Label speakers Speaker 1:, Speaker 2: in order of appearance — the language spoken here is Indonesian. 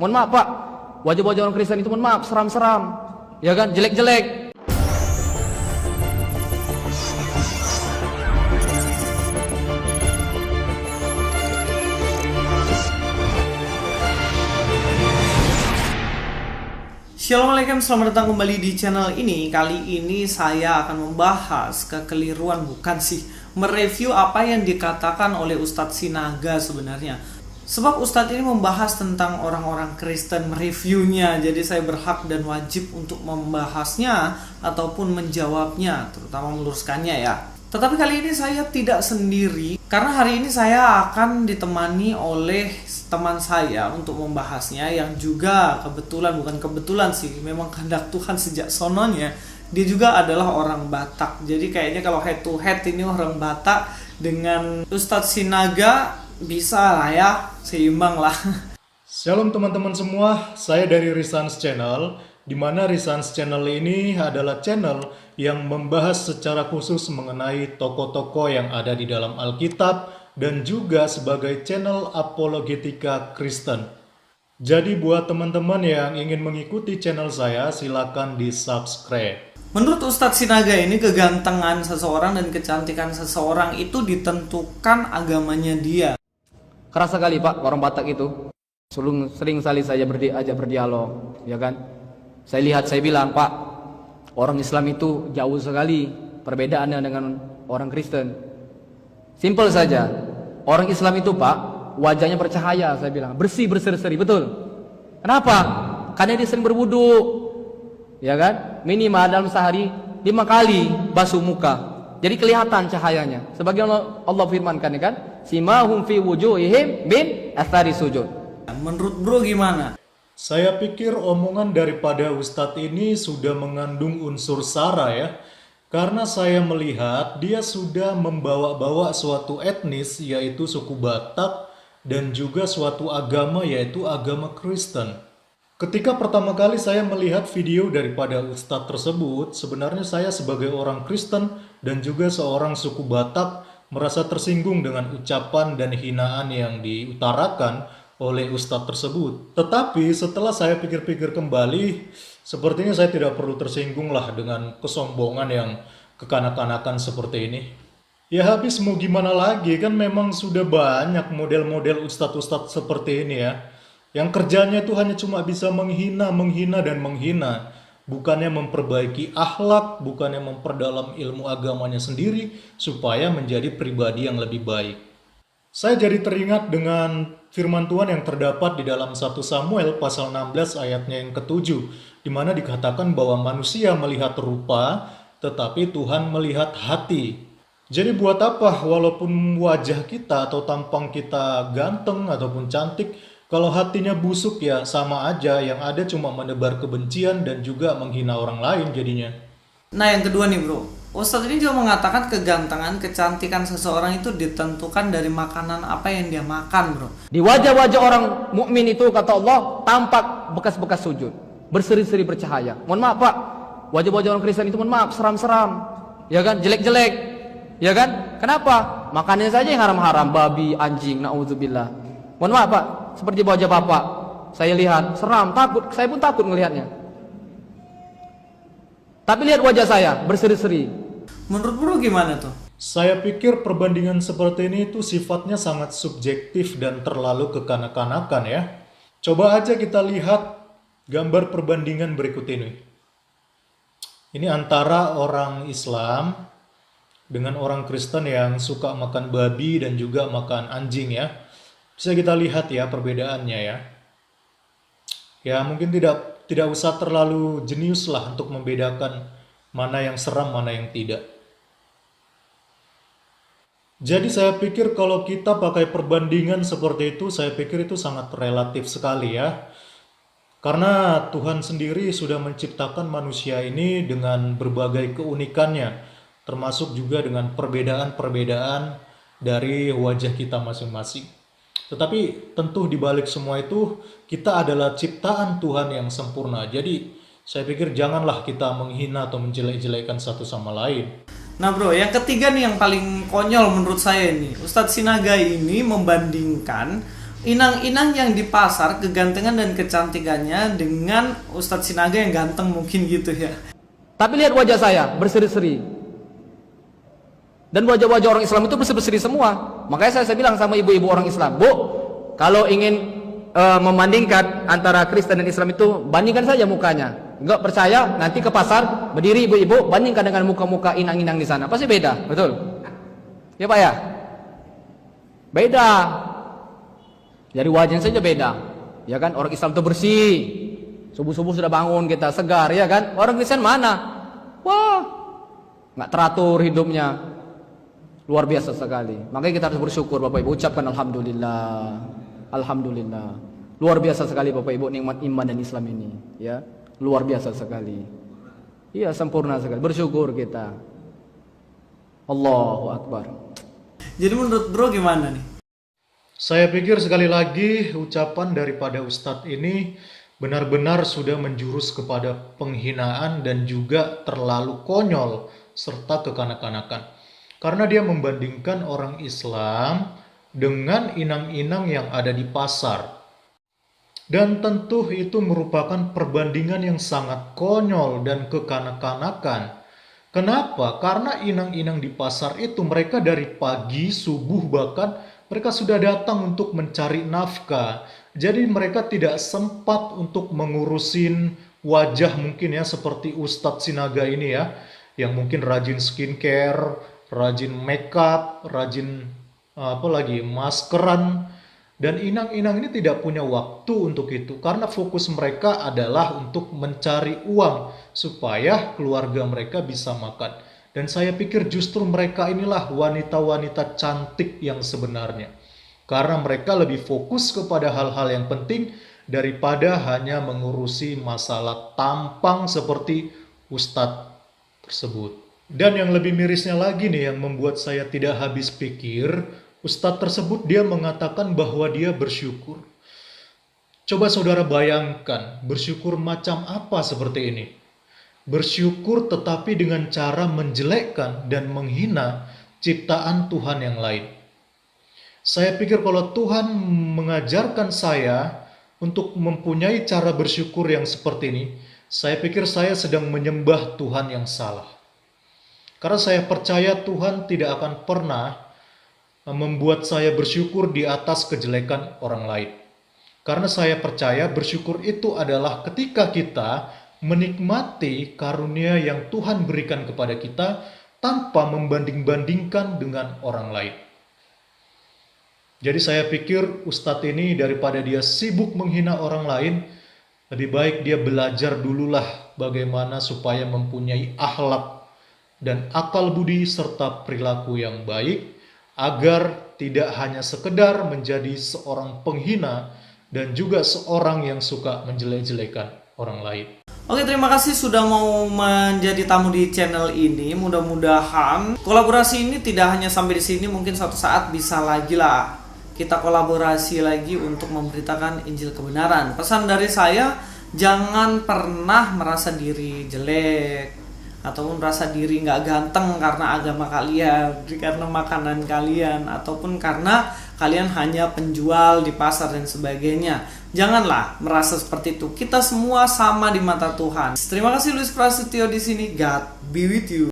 Speaker 1: Mohon maaf Pak, wajah-wajah orang Kristen itu mohon maaf seram-seram, ya kan, jelek-jelek.
Speaker 2: Assalamualaikum, selamat datang kembali di channel ini. Kali ini saya akan membahas kekeliruan, bukan sih, mereview apa yang dikatakan oleh Ustadz Sinaga sebenarnya. Sebab Ustadz ini membahas tentang orang-orang Kristen, mereviewnya. Jadi saya berhak dan wajib untuk membahasnya ataupun menjawabnya, terutama meluruskannya ya. Tetapi kali ini saya tidak sendiri, karena hari ini saya akan ditemani oleh teman saya untuk membahasnya, yang juga bukan kebetulan sih, memang kehendak Tuhan sejak sononya. Dia juga adalah orang Batak. Jadi kayaknya kalau head to head ini orang Batak dengan Ustadz Sinaga bisa lah ya, seimbang lah.
Speaker 3: Shalom teman-teman semua, saya dari Risans Channel, di mana Risans Channel ini adalah channel yang membahas secara khusus mengenai tokoh-tokoh yang ada di dalam Alkitab dan juga sebagai channel apologetika Kristen. Jadi buat teman-teman yang ingin mengikuti channel saya, silakan di-subscribe.
Speaker 2: Menurut Ustadz Sinaga ini, kegantengan seseorang dan kecantikan seseorang itu ditentukan agamanya dia.
Speaker 1: Kerasa kali Pak, orang Batak itu sering kali saya ajak berdialog, ya kan. Saya bilang, Pak, orang Islam itu jauh sekali perbedaannya dengan orang Kristen. Simpel saja, orang Islam itu Pak, wajahnya bercahaya, saya bilang, berseri-seri, betul. Kenapa? Karena dia sering berwudu, ya kan, minimal dalam sehari 5 kali basuh muka. Jadi kelihatan cahayanya. Sebagaimana Allah firmankan, ya kan, simahum fi wujuhihim min athari sujud.
Speaker 2: Menurut bro gimana?
Speaker 3: Saya pikir omongan daripada Ustadz ini sudah mengandung unsur sara ya. Karena saya melihat dia sudah membawa-bawa suatu etnis, yaitu suku Batak, dan juga suatu agama, yaitu agama Kristen. Ketika pertama kali saya melihat video daripada Ustadz tersebut, sebenarnya saya sebagai orang Kristen dan juga seorang suku Batak merasa tersinggung dengan ucapan dan hinaan yang diutarakan oleh Ustadz tersebut. Tetapi setelah saya pikir-pikir kembali, sepertinya saya tidak perlu tersinggung lah dengan kesombongan yang kekanak-kanakan seperti ini. Ya habis mau gimana lagi, kan memang sudah banyak model-model ustadz-ustadz seperti ini ya. Yang kerjanya itu hanya cuma bisa menghina, dan menghina. Bukannya memperbaiki akhlak, bukannya memperdalam ilmu agamanya sendiri, supaya menjadi pribadi yang lebih baik. Saya jadi teringat dengan firman Tuhan yang terdapat di dalam 1 Samuel pasal 16 ayatnya yang ke-7, di mana dikatakan bahwa manusia melihat rupa, tetapi Tuhan melihat hati. Jadi buat apa walaupun wajah kita atau tampang kita ganteng ataupun cantik, kalau hatinya busuk ya sama aja, yang ada cuma menebar kebencian dan juga menghina orang lain jadinya.
Speaker 2: Nah yang kedua nih bro, Ustadz ini juga mengatakan kegantengan, kecantikan seseorang itu ditentukan dari makanan apa yang dia makan bro.
Speaker 1: Di wajah-wajah orang mukmin itu, kata Allah, tampak bekas-bekas sujud, berseri-seri bercahaya. Mohon maaf Pak, wajah-wajah orang Kristen itu mohon maaf seram-seram, ya kan, jelek-jelek, ya kan. Kenapa? Makannya saja yang haram-haram, babi, anjing, na'udzubillah. Mohon maaf Pak, seperti wajah Bapak, saya lihat seram, takut, saya pun takut melihatnya. Tapi lihat wajah saya, berseri-seri.
Speaker 2: Menurut bro gimana tuh?
Speaker 3: Saya pikir perbandingan seperti ini itu sifatnya sangat subjektif dan terlalu kekanak-kanakan ya. Coba aja kita lihat gambar perbandingan berikut ini. Ini antara orang Islam dengan orang Kristen yang suka makan babi dan juga makan anjing ya. Bisa kita lihat ya perbedaannya ya. Ya mungkin tidak usah terlalu jenius lah untuk membedakan mana yang seram, mana yang tidak. Jadi saya pikir kalau kita pakai perbandingan seperti itu, saya pikir itu sangat relatif sekali ya. Karena Tuhan sendiri sudah menciptakan manusia ini dengan berbagai keunikannya, termasuk juga dengan perbedaan-perbedaan dari wajah kita masing-masing. Tetapi tentu di balik semua itu kita adalah ciptaan Tuhan yang sempurna. Jadi saya pikir janganlah kita menghina atau menjelek-jelekan satu sama lain.
Speaker 2: Nah bro, yang ketiga nih yang paling konyol menurut saya ini. Ustadz Sinaga ini membandingkan inang-inang yang di pasar kegantengan dan kecantikannya dengan Ustadz Sinaga yang ganteng mungkin gitu ya.
Speaker 1: Tapi lihat wajah saya berseri-seri. Dan wajah-wajah orang Islam itu berseri-seri semua. Makanya saya bilang sama ibu-ibu orang Islam, Bu, kalau ingin membandingkan antara Kristen dan Islam itu, bandingkan saja mukanya. Enggak percaya, nanti ke pasar berdiri ibu-ibu, bandingkan dengan muka-muka inang-inang di sana, pasti beda, betul? Ya Pak ya? Beda. Dari wajahnya saja beda. Ya kan, orang Islam itu bersih. Subuh-subuh sudah bangun kita segar, ya kan? Orang Kristen mana? Wah, nggak teratur hidupnya. Luar biasa sekali. Makanya kita harus bersyukur Bapak Ibu, ucapkan alhamdulillah. Alhamdulillah. Luar biasa sekali Bapak Ibu nikmat iman dan Islam ini, ya. Luar biasa sekali. Iya, sempurna sekali. Bersyukur kita. Allahu Akbar.
Speaker 2: Jadi menurut bro gimana nih?
Speaker 3: Saya pikir sekali lagi ucapan daripada Ustadz ini benar-benar sudah menjurus kepada penghinaan dan juga terlalu konyol serta kekanak-kanakan. Karena dia membandingkan orang Islam dengan inang-inang yang ada di pasar. Dan tentu itu merupakan perbandingan yang sangat konyol dan kekanak-kanakan. Kenapa? Karena inang-inang di pasar itu mereka dari pagi, subuh bahkan mereka sudah datang untuk mencari nafkah. Jadi mereka tidak sempat untuk mengurusin wajah mungkin ya seperti Ustadz Sinaga ini ya. Yang mungkin rajin skincare, rajin makeup, rajin maskeran. Dan inang-inang ini tidak punya waktu untuk itu. Karena fokus mereka adalah untuk mencari uang supaya keluarga mereka bisa makan. Dan saya pikir justru mereka inilah wanita-wanita cantik yang sebenarnya. Karena mereka lebih fokus kepada hal-hal yang penting daripada hanya mengurusi masalah tampang seperti Ustadz tersebut. Dan yang lebih mirisnya lagi nih yang membuat saya tidak habis pikir, Ustadz tersebut dia mengatakan bahwa dia bersyukur. Coba saudara bayangkan, bersyukur macam apa seperti ini? Bersyukur tetapi dengan cara menjelekkan dan menghina ciptaan Tuhan yang lain. Saya pikir kalau Tuhan mengajarkan saya untuk mempunyai cara bersyukur yang seperti ini, saya pikir saya sedang menyembah Tuhan yang salah. Karena saya percaya Tuhan tidak akan pernah membuat saya bersyukur di atas kejelekan orang lain. Karena saya percaya bersyukur itu adalah ketika kita menikmati karunia yang Tuhan berikan kepada kita tanpa membanding-bandingkan dengan orang lain. Jadi saya pikir Ustadz ini daripada dia sibuk menghina orang lain, lebih baik dia belajar dululah bagaimana supaya mempunyai akhlak dan akal budi serta perilaku yang baik, agar tidak hanya sekedar menjadi seorang penghina dan juga seorang yang suka menjelek-jelekan orang lain.
Speaker 2: Oke, terima kasih sudah mau menjadi tamu di channel ini. Mudah-mudahan kolaborasi ini tidak hanya sampai di sini, mungkin suatu saat bisa lagi lah kita kolaborasi lagi untuk memberitakan Injil kebenaran. Pesan dari saya, jangan pernah merasa diri jelek ataupun merasa diri nggak ganteng karena agama kalian, karena makanan kalian, ataupun karena kalian hanya penjual di pasar dan sebagainya. Janganlah merasa seperti itu. Kita semua sama di mata Tuhan. Terima kasih Luis Prasetyo di sini. God be with you.